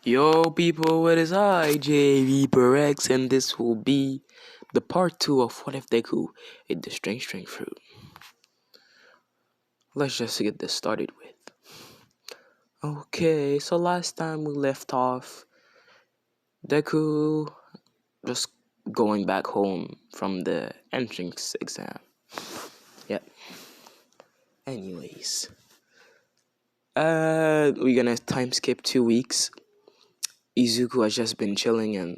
Yo people, it is I, JV and this will be the part 2 of What If Deku ate the strange fruit. Let's just get this started with. Okay, so last time we left off, Deku just going back home from the entrance exam. Yep. Anyways. We're gonna time skip 2 weeks. Izuku has just been chilling and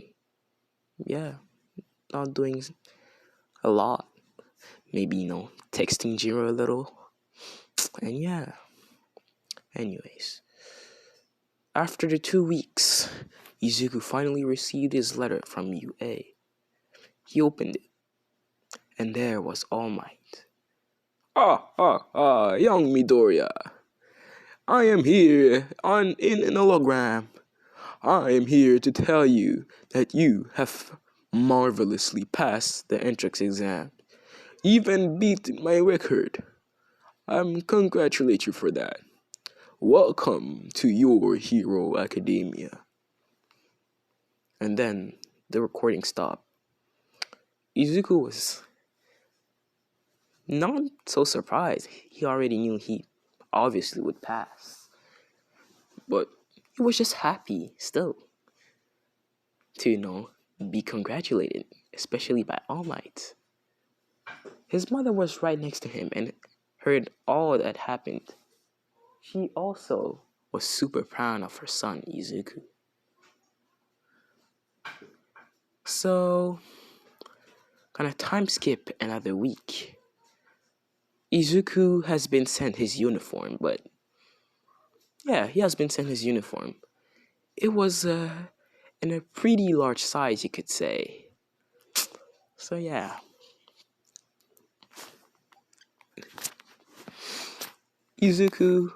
not doing a lot. Maybe, texting Jiro a little. And anyways. After the 2 weeks, Izuku finally received his letter from UA. He opened it, and there was All Might. Young Midoriya. I am here in an hologram. I am here to tell you that you have marvelously passed the entrance exam. Even beat my record. I congratulate you for that. Welcome to your Hero Academia. And then the recording stopped. Izuku was not so surprised. He already knew he obviously would pass. But he was just happy still to, be congratulated, especially by All Might. His mother was right next to him and heard all that happened. She also was super proud of her son, Izuku. So, gonna time skip another week. Izuku has been sent his uniform, but he has been sent his uniform. It was in a pretty large size, you could say. So Izuku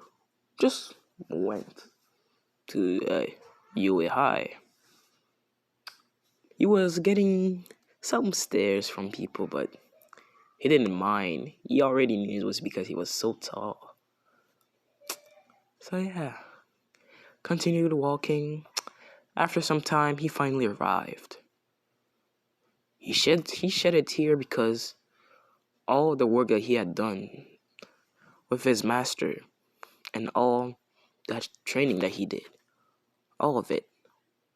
just went to UA High. He was getting some stares from people, but he didn't mind. He already knew it was because he was so tall. So continued walking. After some time, he finally arrived. He shed a tear because all the work that he had done with his master and all that training that he did, all of it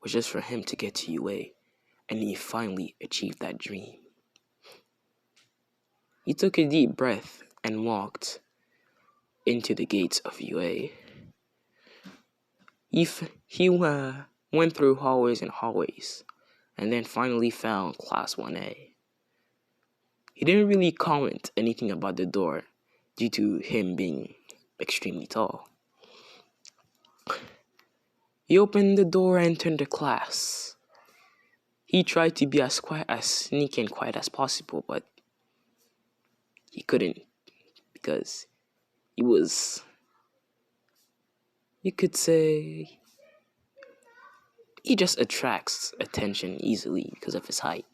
was just for him to get to UA, and he finally achieved that dream. He took a deep breath and walked into the gates of UA. He went through hallways and hallways, and then finally found Class 1A. He didn't really comment anything about the door due to him being extremely tall. He opened the door and entered the class. He tried to be as sneaky and quiet as possible, but he couldn't because he was, you could say, he just attracts attention easily because of his height.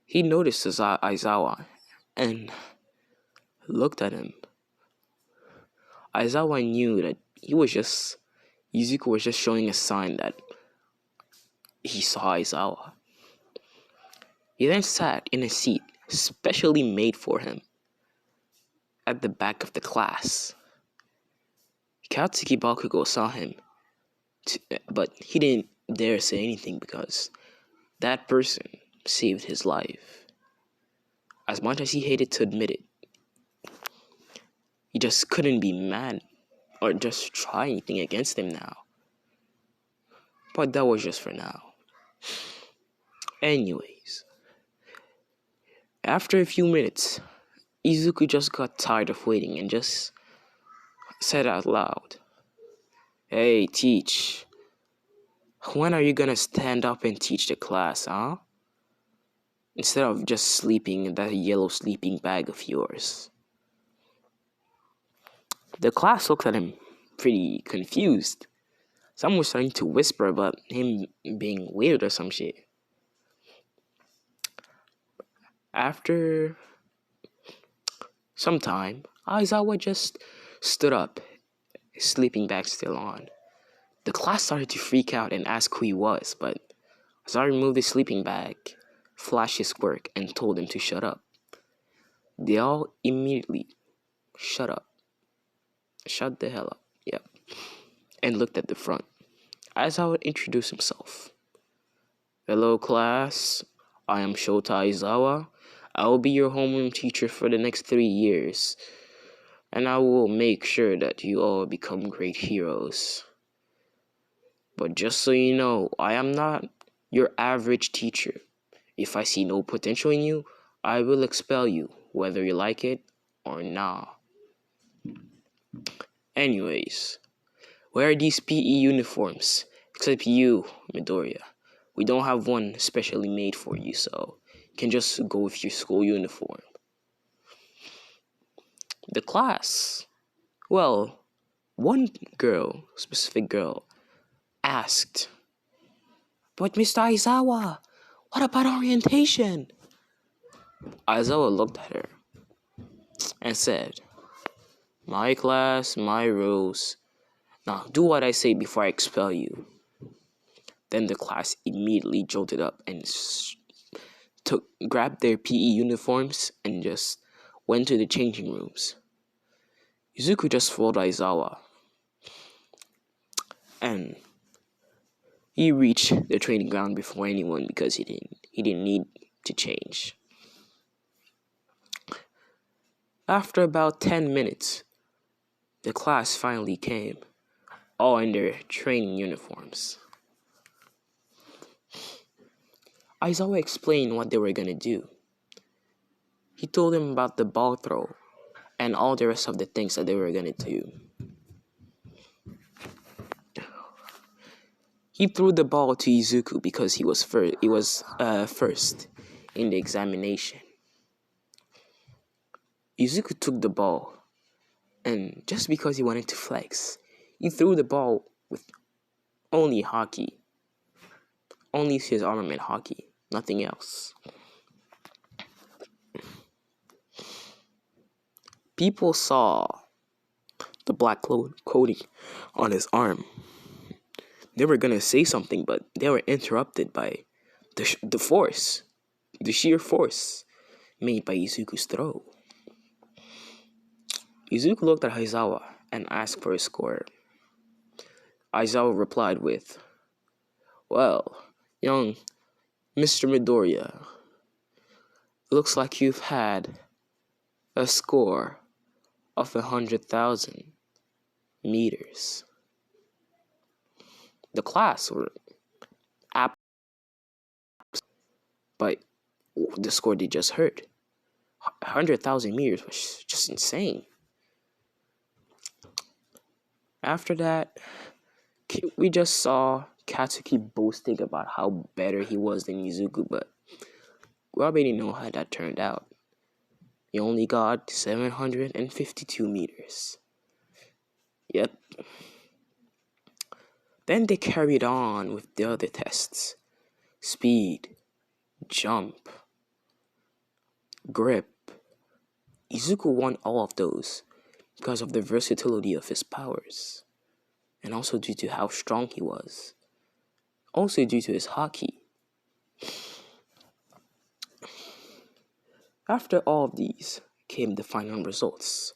He noticed Aizawa and looked at him. Aizawa knew that Izuku was just showing a sign that he saw Aizawa. He then sat in a seat specially made for him at the back of the class. Katsuki Bakugo saw him, but he didn't dare say anything because that person saved his life. As much as he hated to admit it, he just couldn't be mad or just try anything against him now. But that was just for now. Anyways, after a few minutes, Izuku just got tired of waiting and just said out loud, "Hey, teach. When are you gonna stand up and teach the class, huh? Instead of just sleeping in that yellow sleeping bag of yours." The class looked at him pretty confused. Some were starting to whisper about him being weird or some shit. After some time, Aizawa just stood up, his sleeping bag still on. The class started to freak out and ask who he was, but Aizawa removed his sleeping bag, flashed his quirk, and told him to shut up. They all immediately shut up. Shut the hell up. Yep. And looked at the front. Aizawa introduced himself. Hello, class. I am Shota Aizawa. I will be your homeroom teacher for the next 3 years. And I will make sure that you all become great heroes. But just so you know, I am not your average teacher. If I see no potential in you, I will expel you, whether you like it or not. Anyways, where are these PE uniforms? Except you, Midoriya. We don't have one specially made for you, so you can just go with your school uniform. The class. Well, one girl, specific girl, asked, "But Mr. Aizawa, what about orientation?" Aizawa looked at her and said, "My class, my rules. Now do what I say before I expel you." Then the class immediately jolted up and grabbed their PE uniforms and just went to the changing rooms. Izuku just followed Aizawa, and he reached the training ground before anyone because he didn't need to change. After about 10 minutes, the class finally came, all in their training uniforms. Aizawa explained what they were gonna do. He told them about the ball throw and all the rest of the things that they were gonna do. He threw the ball to Izuku because he was first in the examination. Izuku took the ball, and just because he wanted to flex, he threw the ball with only hockey. Only his armament hockey, nothing else. People saw the black coating on his arm. They were gonna say something, but they were interrupted by the force, the sheer force made by Izuku's throw. Izuku looked at Aizawa and asked for his score. Aizawa replied with, "Well, young Mr. Midoriya, looks like you've had a score of 100,000 meters." The class were apt by the score they just heard. 100,000 meters was just insane. After that, we just saw Katsuki boasting about how better he was than Izuku, but we already know how that turned out. He only got 752 meters. Yep. Then they carried on with the other tests. Speed, jump, grip. Izuku won all of those because of the versatility of his powers, and also due to how strong he was. Also due to his hockey. After all of these came the final results.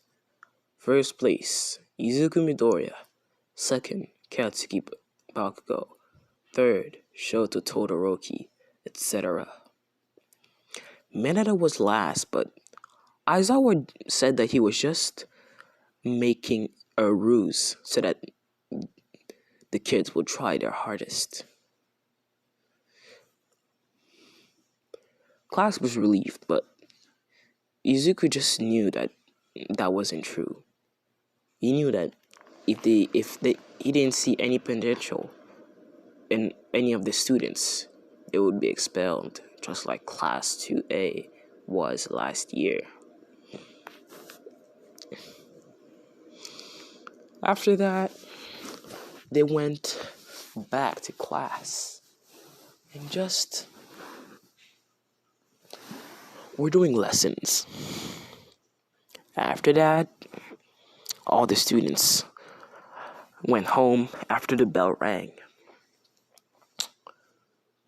First place, Izuku Midoriya. Second, Katsuki Bakugo. Third, Shoto Todoroki, etc. Mineta was last, but Aizawa said that he was just making a ruse so that the kids would try their hardest. Class was relieved, but Izuku just knew that that wasn't true. He knew that if he didn't see any potential in any of the students, they would be expelled, just like Class 2A was last year. After that, they went back to class and just were doing lessons. After that, all the students went home after the bell rang.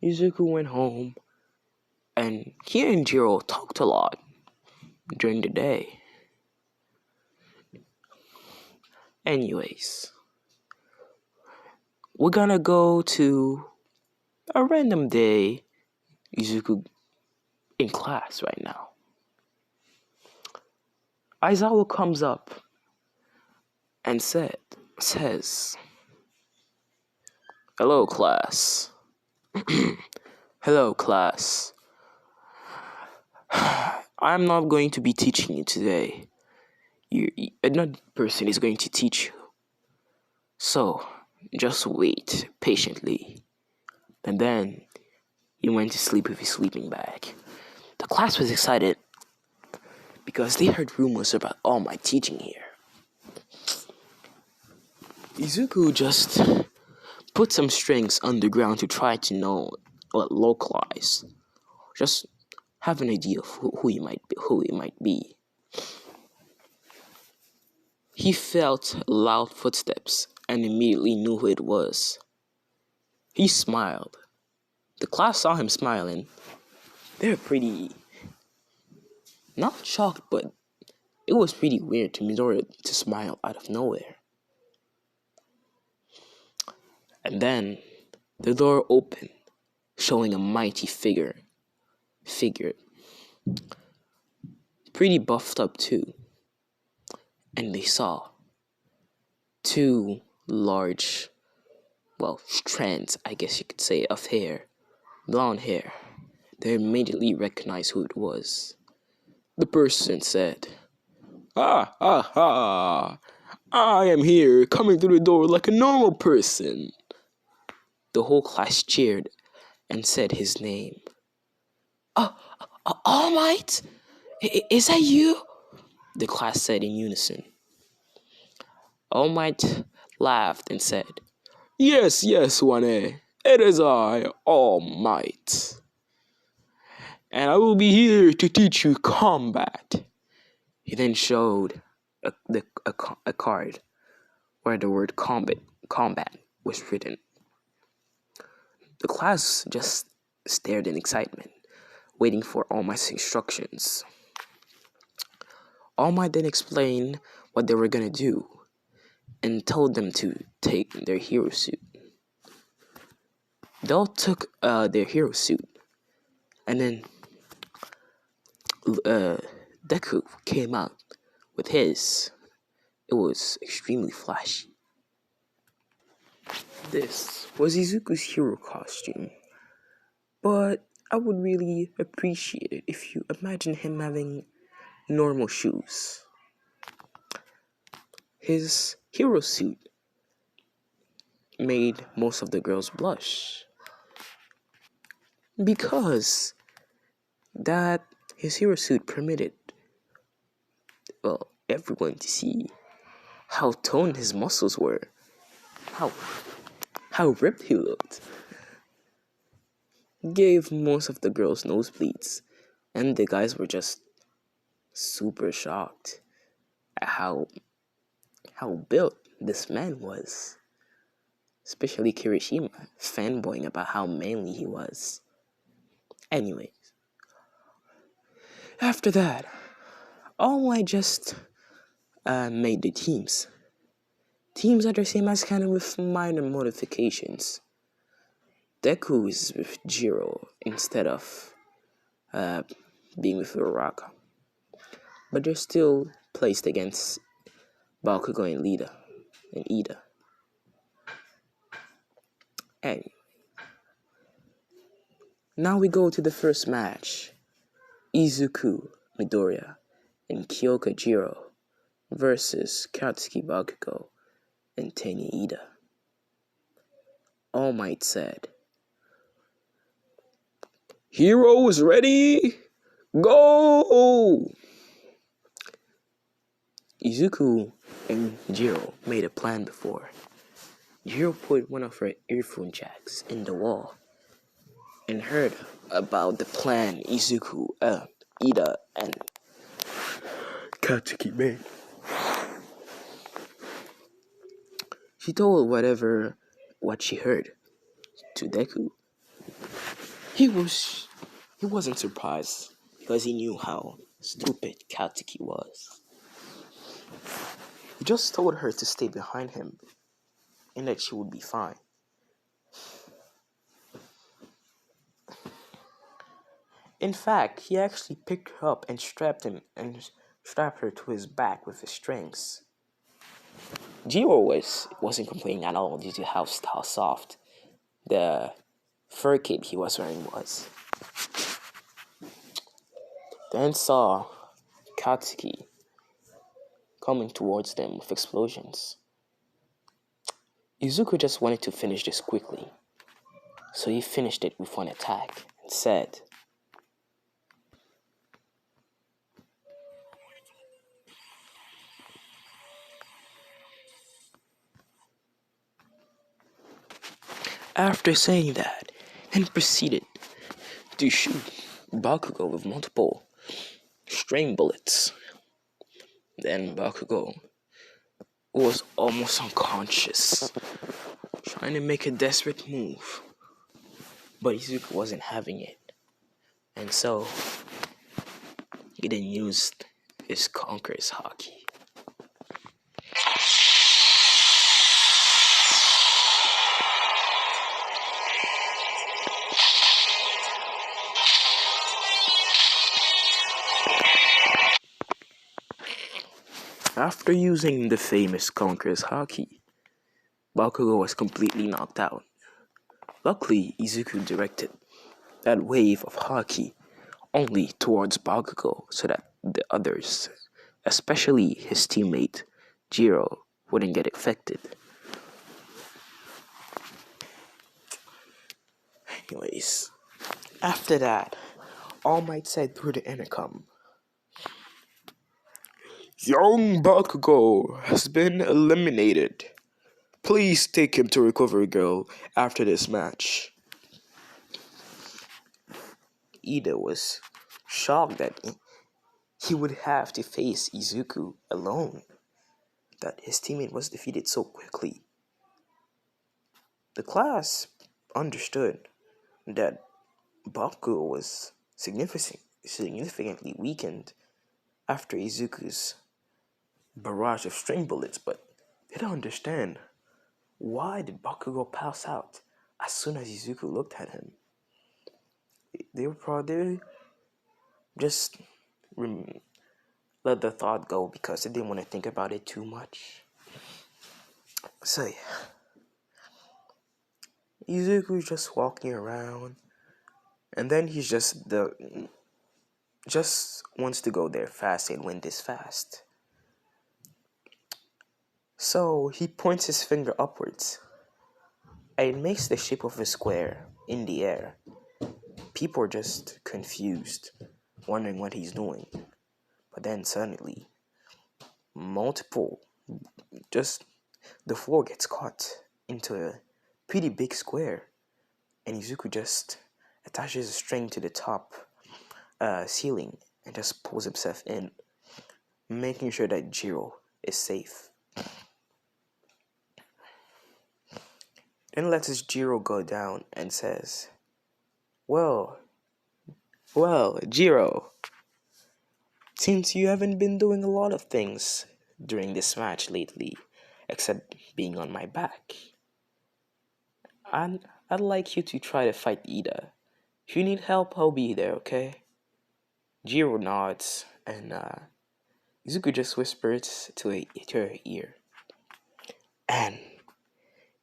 Izuku went home, and he and Jiro talked a lot during the day. Anyways, we're gonna go to a random day Izuku in class right now. Aizawa comes up and says, "Hello, class. Hello, class. I'm not going to be teaching you today. Another person is going to teach you. So, just wait patiently." And then he went to sleep with his sleeping bag. The class was excited because they heard rumors about All Might teaching here. Izuku just put some strings underground to try to know or localize. Just have an idea of who he might be. He felt loud footsteps and immediately knew who it was. He smiled. The class saw him smiling. They were pretty, not shocked, but it was pretty weird to Midoriya to smile out of nowhere. And then the door opened, showing a mighty figure. Pretty buffed up too. And they saw two large, strands, I guess you could say, of hair, blonde hair. They immediately recognized who it was. The person said, "Ah, ah, ah, I am here, coming through the door like a normal person." The whole class cheered and said his name. All Might? Is that you?" the class said in unison. All Might laughed and said, Yes, Wane, it is I, All Might. And I will be here to teach you combat." He then showed a card where the word combat was written. The class just stared in excitement, waiting for All Might's instructions. All Might then explained what they were gonna do and told them to take their hero suit. They all took their hero suit, and then Deku came out with his. It was extremely flashy. This was Izuku's hero costume, but I would really appreciate it if you imagine him having normal shoes. His hero suit made most of the girls blush because that his hero suit permitted everyone to see how toned his muscles were, how ripped he looked. Gave most of the girls nosebleeds, and the guys were just super shocked at how built this man was. Especially Kirishima, fanboying about how manly he was. Anyways, after that, All Might just made the teams. Teams are the same as kind of with minor modifications. Deku is with Jiro instead of being with Uraraka. But they're still placed against Bakugo and Ida. Anyway, now we go to the first match. Izuku Midoriya and Kyoka Jiro versus Katsuki Bakugo and Tenya Ida. All Might said, "Heroes ready? Go!" Izuku and Jiro made a plan before. Jiro put one of her earphone jacks in the wall and heard about the plan Izuku, Ida, and Katsuki made. She told what she heard to Deku. He was he wasn't surprised because he knew how stupid Katsuki was. He just told her to stay behind him and that she would be fine. In fact, he actually picked her up and strapped her to his back with his strings. Jiro wasn't complaining at all due to how soft the fur cape he was wearing was. Then saw Katsuki coming towards them with explosions. Izuku just wanted to finish this quickly, so he finished it with one attack and said, after saying that, and proceeded to shoot Bakugo with multiple string bullets. Then Bakugo was almost unconscious, trying to make a desperate move, but Izuku wasn't having it, and so he then used his Conqueror's Haki. After using the famous Conqueror's Haki, Bakugo was completely knocked out. Luckily, Izuku directed that wave of Haki only towards Bakugo so that the others, especially his teammate Jiro, wouldn't get affected. Anyways, after that, All Might said through the intercom, "Young Bakugo has been eliminated. Please take him to Recovery Girl after this match." Ida was shocked that he would have to face Izuku alone, that his teammate was defeated so quickly. The class understood that Bakugo was significantly weakened after Izuku's barrage of string bullets, but they don't understand why did Bakugo pass out as soon as Izuku looked at him. They were probably just let the thought go because they didn't want to think about it too much. So yeah, Izuku's just walking around, and then he's just wants to go there fast and win this fast. So he points his finger upwards, and it makes the shape of a square in the air. People are just confused, wondering what he's doing. But then suddenly, the floor gets caught into a pretty big square, and Izuku just attaches a string to the top ceiling and just pulls himself in, making sure that Jiro is safe. Then lets his Jiro go down and says, Well, Jiro, since you haven't been doing a lot of things during this match lately, except being on my back, I'd like you to try to fight Ida. If you need help, I'll be there, okay?" Jiro nods, and Izuku just whispers to her ear, "And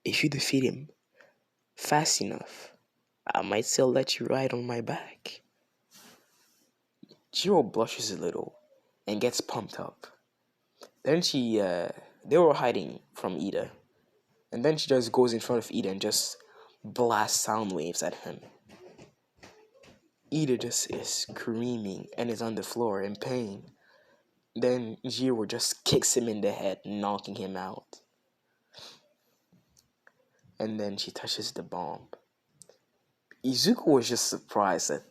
if you defeat him fast enough, I might still let you ride on my back." Jiro blushes a little and gets pumped up. Then they were hiding from Ida, and then she just goes in front of Ida and just blasts sound waves at him. Ida just is screaming and is on the floor in pain. Then Jiro just kicks him in the head, knocking him out. And then she touches the bomb. Izuku was just surprised at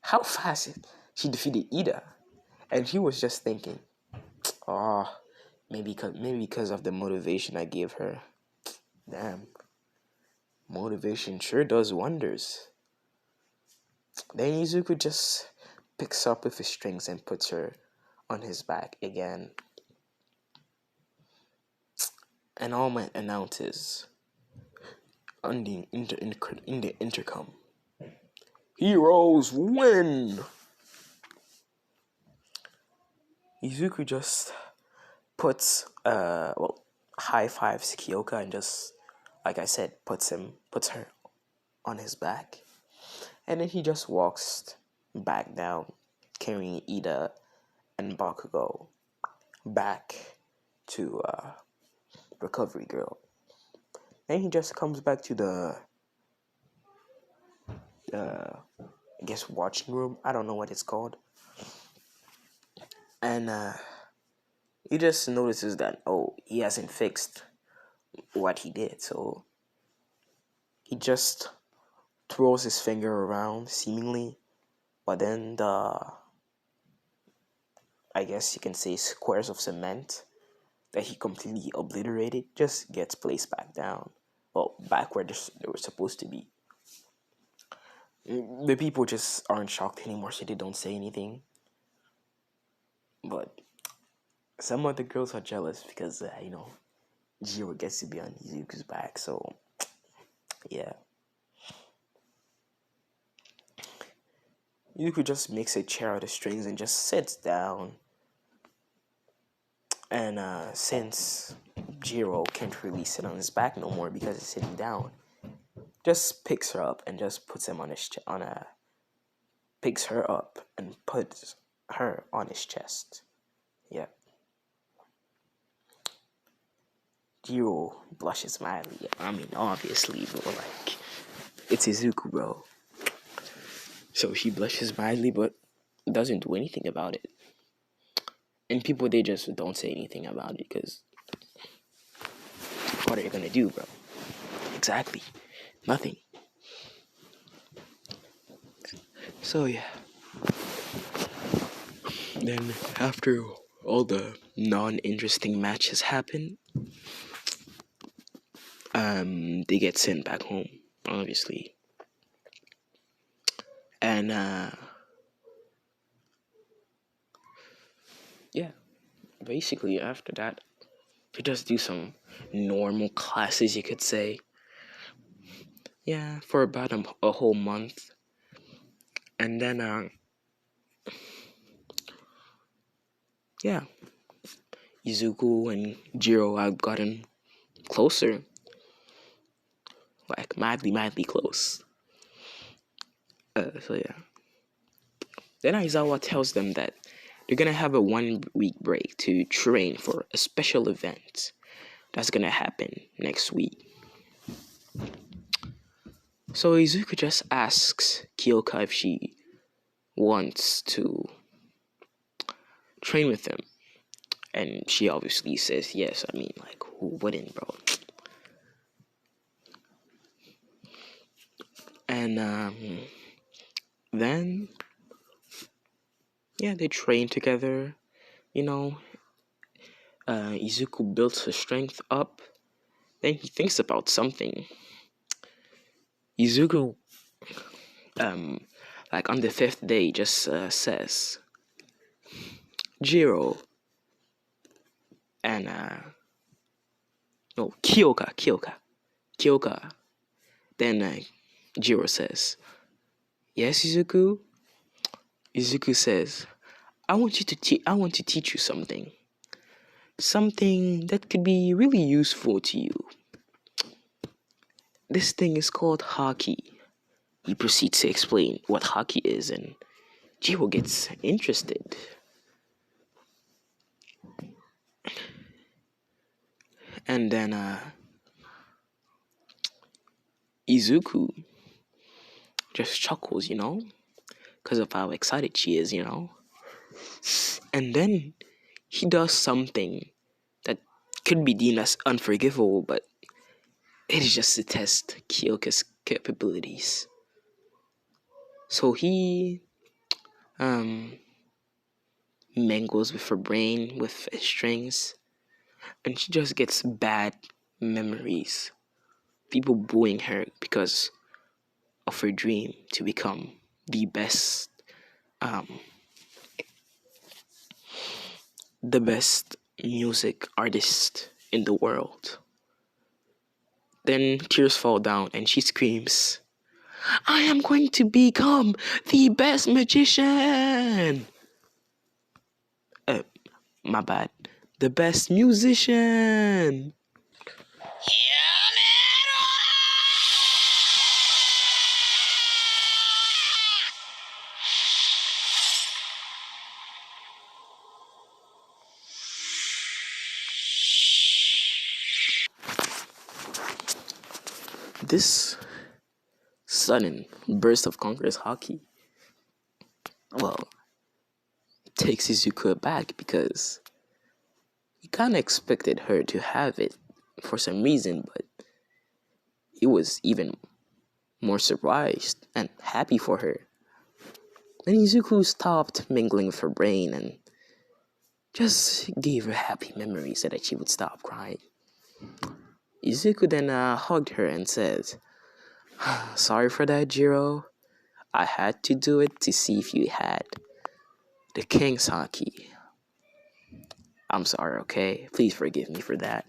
how fast she defeated Ida. And he was just thinking, maybe because of the motivation I gave her. Damn, motivation sure does wonders. Then Izuku just picks up with his strings and puts her on his back again. And All Might announces on in the intercom, "Heroes win!" Izuku just puts high fives Kyoka and just, like I said, puts her on his back, and then he just walks back down, carrying Ida and Bakugo back to Recovery Girl. Then he just comes back to the I guess watching room. I don't know what it's called, and he just notices that he hasn't fixed what he did, so he just throws his finger around seemingly, but then I guess you can say squares of cement that he completely obliterated just gets placed back down. Well, back where they were supposed to be. The people just aren't shocked anymore, so they don't say anything. But some of the girls are jealous because, Jiro gets to be on Izuku's back, so yeah. Izuku just makes a chair out of strings and just sits down. And since Jiro can't really sit on his back no more because he's sitting down, just picks her up and just puts him picks her up and puts her on his chest. Yeah. Jiro blushes mildly. I mean, obviously, but like, it's Izuku, bro. So she blushes mildly, but doesn't do anything about it. And people, they just don't say anything about it because what are you gonna do, bro? Exactly. Nothing. So yeah. Then after all the non-interesting matches happen, they get sent back home, obviously. And yeah, basically after that, they just do some normal classes, you could say. Yeah, for about a whole month. And then yeah, Izuku and Jiro have gotten closer, like madly close. So yeah. Then Aizawa tells them that they're gonna have a 1 week break to train for a special event that's gonna happen next week. So Izuku just asks Kyoka if she wants to train with him, and she obviously says yes. I mean, like, who wouldn't, bro? And then yeah, they train together. Izuku builds her strength up. Then he thinks about something. Izuku, like on the 5th day, just says, Jiro, and no, Kyoka. Then Jiro says, yes, Izuku. Izuku says, I want to teach you something that could be really useful to you. This thing is called Haki. He proceeds to explain what Haki is, and Jiro gets interested. And then Izuku just chuckles, because of how excited she is, And then he does something that could be deemed as unforgivable, but it is just to test Kyoka's capabilities. So he mangles with her brain with strings, and she just gets bad memories. People booing her because of her dream to become the best, um, the best music artist in the world. Then tears fall down and she screams, I am going to become the best magician. Uh, my bad. The best musician. This sudden burst of Conqueror's hockey, well, takes Izuku aback because he kind of expected her to have it for some reason, but he was even more surprised and happy for her. Then Izuku stopped mingling with her brain and just gave her happy memories so that she would stop crying. Izuku then hugged her and said, sorry for that, Jiro. I had to do it to see if you had the King's Haki. I'm sorry, okay? Please forgive me for that.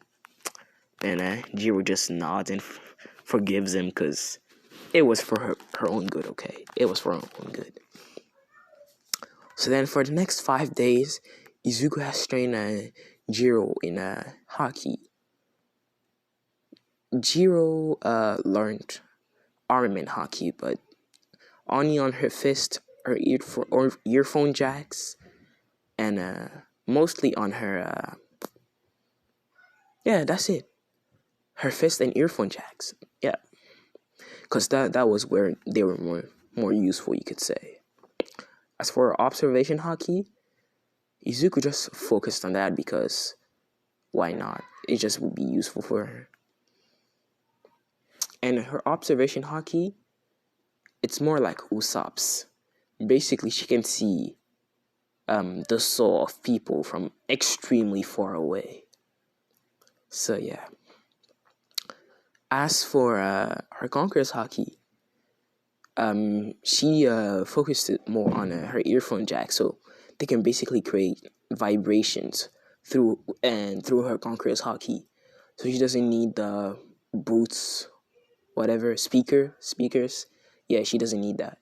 And Jiro just nods and forgives him because it was for her own good, okay? It was for her own good. So then for the next 5 days, Izuku has trained Jiro in Haki. Jiro learned armament Haki, but only on her fist, her earphone jacks, and mostly on her, yeah, that's it. Her fist and earphone jacks, yeah. Because that was where they were more useful, you could say. As for observation Haki, Izuku just focused on that because why not? It just would be useful for her. And her observation Haki, it's more like Usopp's. Basically, she can see the soul of people from extremely far away. So yeah. As for her Conqueror's Haki, she focused it more on her earphone jack, so they can basically create vibrations through her Conqueror's Haki. So she doesn't need the boots, whatever, speakers. Yeah, she doesn't need that.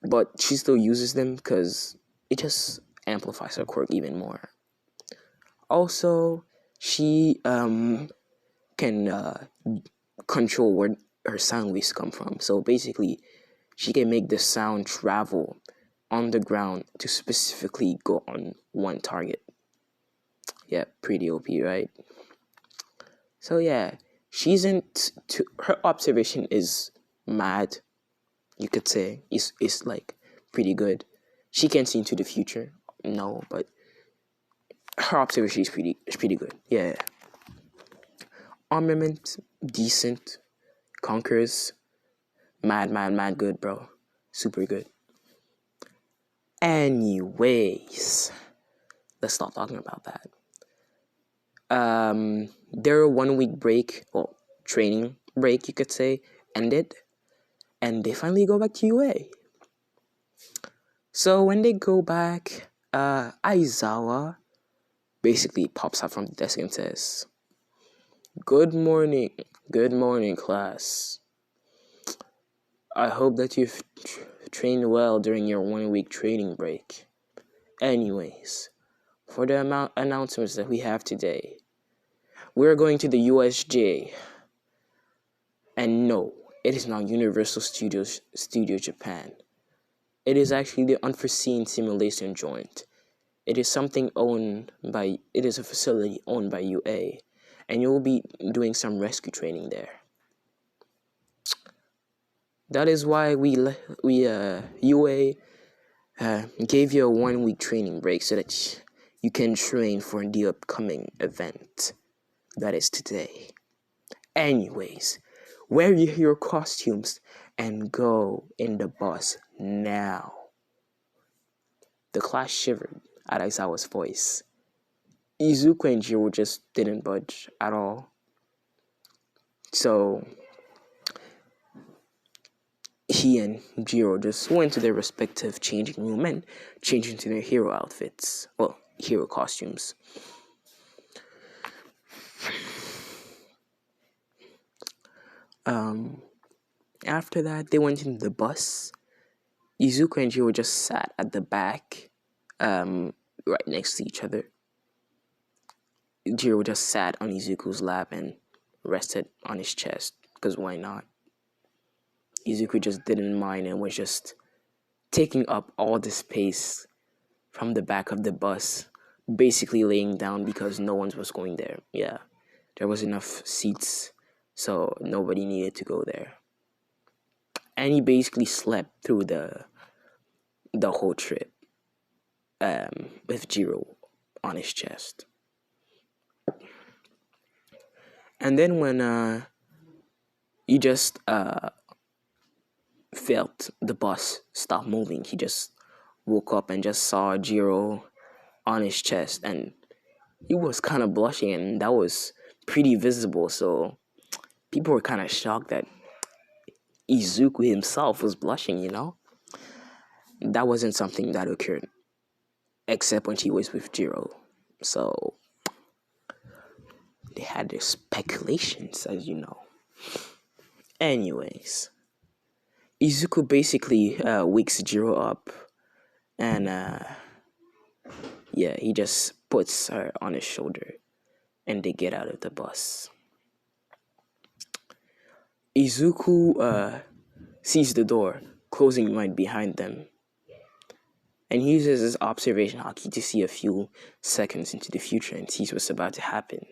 But she still uses them because it just amplifies her quirk even more. Also, she can control where her sound waves come from. So basically, she can make the sound travel on the ground to specifically go on one target. Yeah, pretty OP, right? So yeah, her observation is mad, you could say. It's like pretty good. She can see into the future. No, but her observation is pretty good. Yeah. Armament, decent. Conquerors, mad good, bro. Super good. Anyways, let's stop talking about that. Their 1 week break, or training break, you could say, ended, and they finally go back to UA. So when they go back, Aizawa basically pops out from the desk and says, good morning, class. I hope that you've trained well during your 1 week training break. Anyways, for the announcements that we have today, we're going to the USJ. And no, it is not Universal Studio Japan. It is actually the Unforeseen Simulation Joint. It is a facility owned by UA, and you will be doing some rescue training there. That is why UA gave you a 1 week training break so that you can train for the upcoming event. That is today. Anyways, wear your costumes and go in the bus now. The class shivered at Aizawa's voice. Izuku and Jiro just didn't budge at all. So he and Jiro just went to their respective changing room and changed into their hero outfits. Well, hero costumes. After that, they went into the bus. Izuku and Jiro just sat at the back, right next to each other. Jiro just sat on Izuku's lap and rested on his chest, because why not? Izuku just didn't mind and was just taking up all the space from the back of the bus, basically laying down because no one was going there. Yeah, there was enough seats, so nobody needed to go there. And he basically slept through the whole trip, with Jiro on his chest. And then when he just felt the bus stop moving, he just woke up and just saw Jiro on his chest, and he was kind of blushing, and that was pretty visible. So people were kind of shocked that Izuku himself was blushing, you know? That wasn't something that occurred except when he was with Jiro. So they had their speculations, as you know. Anyways, Izuku basically wakes Jiro up, and he just puts her on his shoulder, and they get out of the bus. Izuku sees the door closing right behind them, and he uses his observation haki to see a few seconds into the future and sees what's about to happen.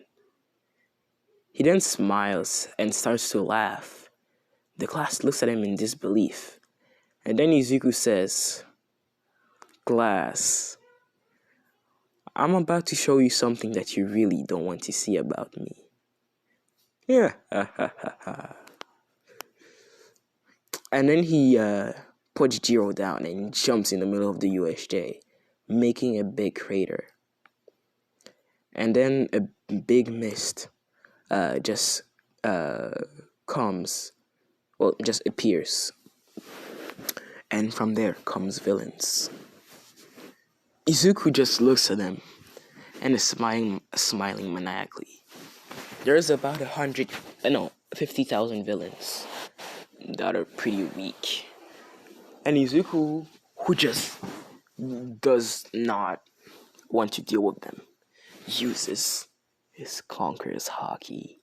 He then smiles and starts to laugh. The class looks at him in disbelief, and then Izuku says, "Class, I'm about to show you something that you really don't want to see about me." Yeah, And then he puts Jiro down and jumps in the middle of the USJ, making a big crater. And then a big mist just appears. And from there comes villains. Izuku just looks at them and is smiling maniacally. There's about 50,000 villains that are pretty weak. And Izuku, who just does not want to deal with them, uses his conqueror's haki.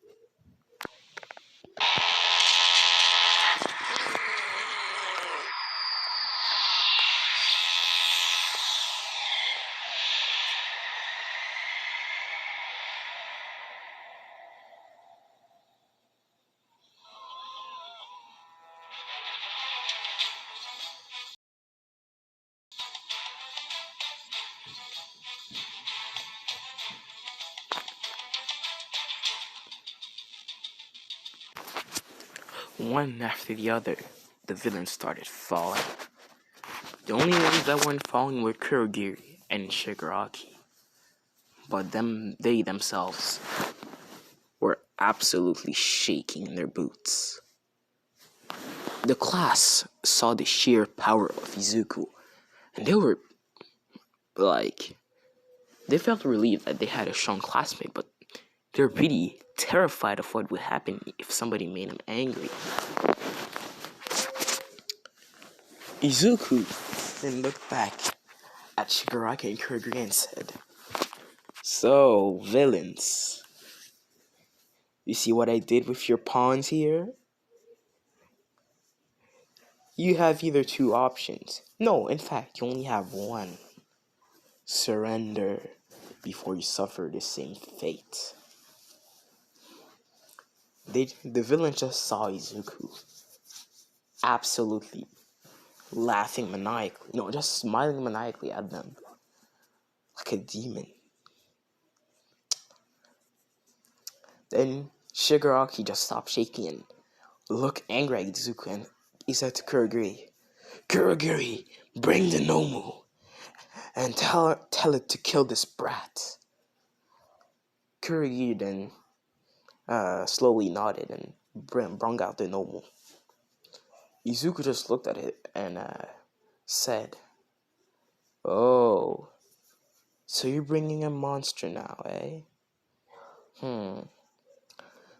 One after the other, the villains started falling. The only ones that weren't falling were Kurogiri and Shigaraki. But they themselves were absolutely shaking in their boots. The class saw the sheer power of Izuku, and they felt relieved that they had a strong classmate, but they were pretty terrified of what would happen if somebody made them angry. Izuku then looked back at Shigaraki and Kurogiri and said, "So, villains, you see what I did with your pawns here? You have either two options. No, in fact, you only have one. Surrender before you suffer the same fate." The villain just saw Izuku absolutely laughing maniacally. No, just smiling maniacally at them like a demon. Then Shigaraki just stopped shaking and looked angry at Izuku, and he said to Kurogiri, "Kurogiri, bring the Nomu and tell it to kill this brat." Kurigi then slowly nodded and brung out the noble. Izuku just looked at it and said, "Oh, so you're bringing a monster now, eh?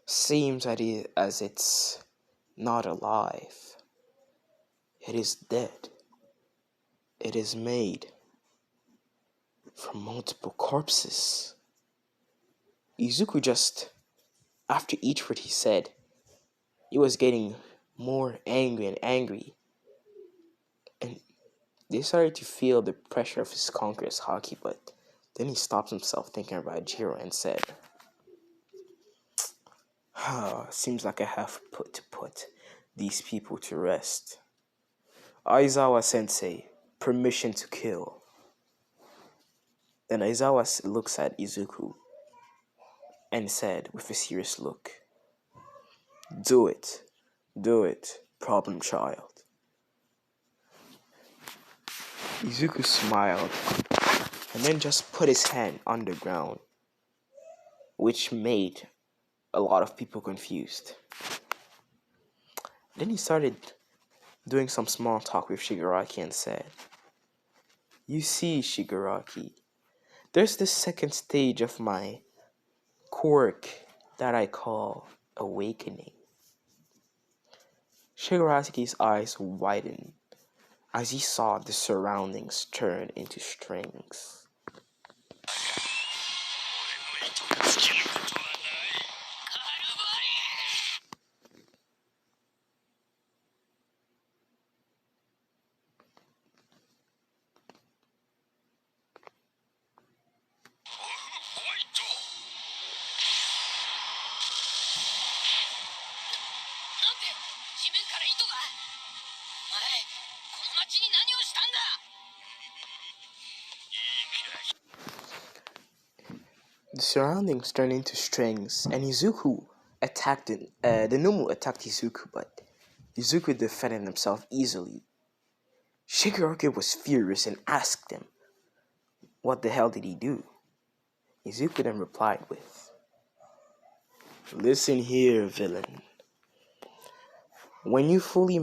Seems as it's not alive. It is dead. It is made from multiple corpses." Izuku just, after each word he said, he was getting more angry and angry. And they started to feel the pressure of his conqueror's haki, but then he stopped himself thinking about Jiro and said, "Seems like I have to put these people to rest. Aizawa sensei, permission to kill." Then Aizawa looks at Izuku and said with a serious look, Do it, problem child." Izuku smiled and then just put his hand on the ground, which made a lot of people confused. Then he started doing some small talk with Shigaraki and said, "You see, Shigaraki, there's this second stage of my quirk that I call awakening." Shigaraki's eyes widened as he saw the surroundings turn into strings. The surroundings turned into strings, and Izuku attacked it. The Numu attacked Izuku, but Izuku defended himself easily. Shigaraki was furious and asked him, what the hell did he do? Izuku then replied with, "Listen here, villain. When I fully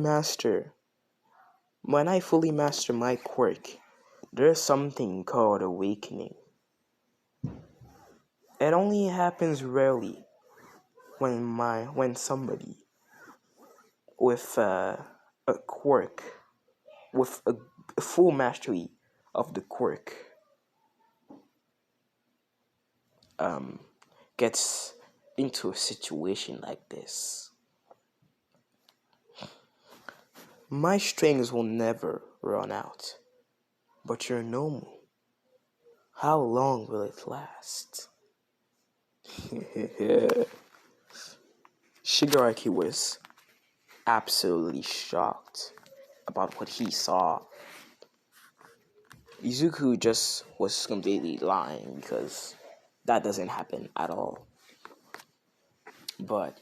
master my quirk, there's something called awakening. It only happens rarely when somebody with a quirk, with a full mastery of the quirk, gets into a situation like this. My strings will never run out, but your Nomu, how long will it last?" Shigaraki was absolutely shocked about what he saw. Izuku just was completely lying because that doesn't happen at all. But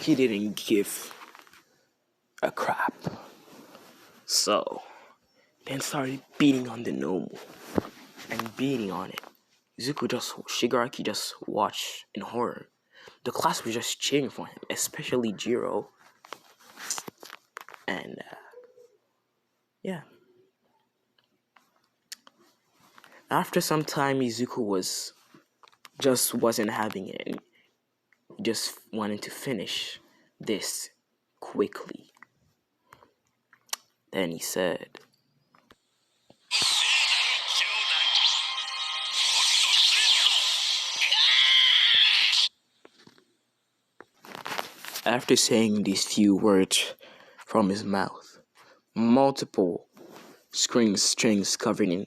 he didn't give a crap. So then started beating on the Nomu and beating on it. Shigaraki just watched in horror. The class was just cheering for him, especially Jiro. And yeah. After some time, Izuku wasn't having it. And he just wanted to finish this quickly. Then he said, after saying these few words from his mouth, multiple strings covered in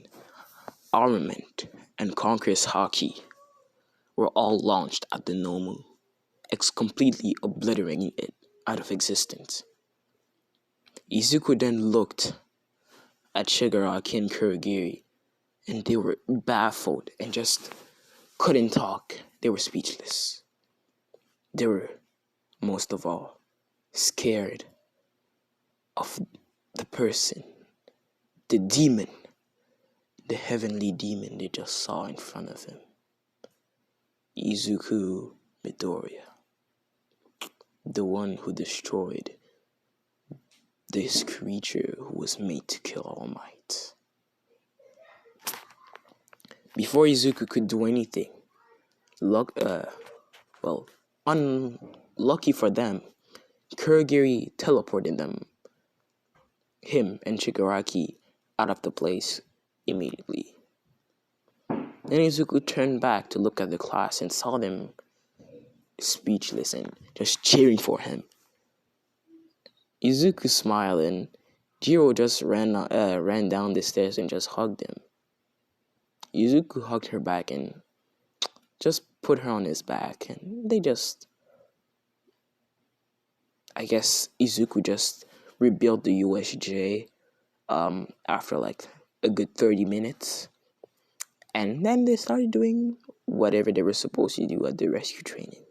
armament and conqueror's haki were all launched at the Nomu, completely obliterating it out of existence. Izuku then looked at Shigaraki and Kurogiri, and they were baffled and just couldn't talk. They were speechless. They were, most of all, scared of the person, the demon, the heavenly demon they just saw in front of him. Izuku Midoriya, the one who destroyed this creature who was made to kill All Might. Before Izuku could do anything, unlucky for them, Kurogiri teleported him and Shigaraki out of the place immediately. Then Izuku turned back to look at the class and saw them speechless and just cheering for him. Izuku smiled and Jiro just ran down the stairs and just hugged him. Izuku hugged her back and just put her on his back, and I guess Izuku just rebuilt the USJ after like a good 30 minutes. And then they started doing whatever they were supposed to do at the rescue training.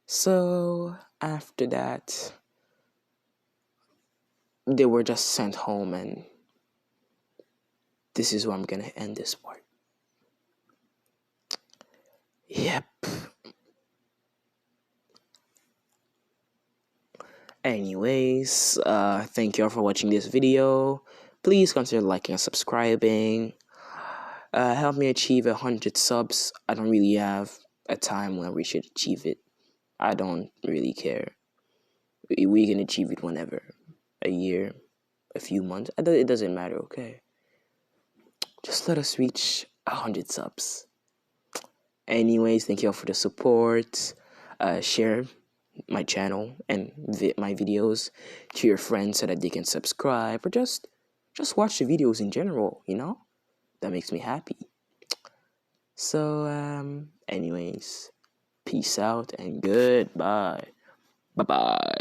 So after that, they were just sent home, and this is where I'm gonna end this part. Yep. Anyways, thank you all for watching this video. Please consider liking and subscribing. Help me achieve 100 subs. I don't really have a time when we should achieve it. I don't really care. We can achieve it whenever. A year, a few months. It doesn't matter, okay? Just let us reach 100 subs. Anyways, thank you all for the support. Share my channel and my videos to your friends so that they can subscribe, or just watch the videos in general, you know? That makes me happy. So, anyways, peace out and goodbye. Bye-bye.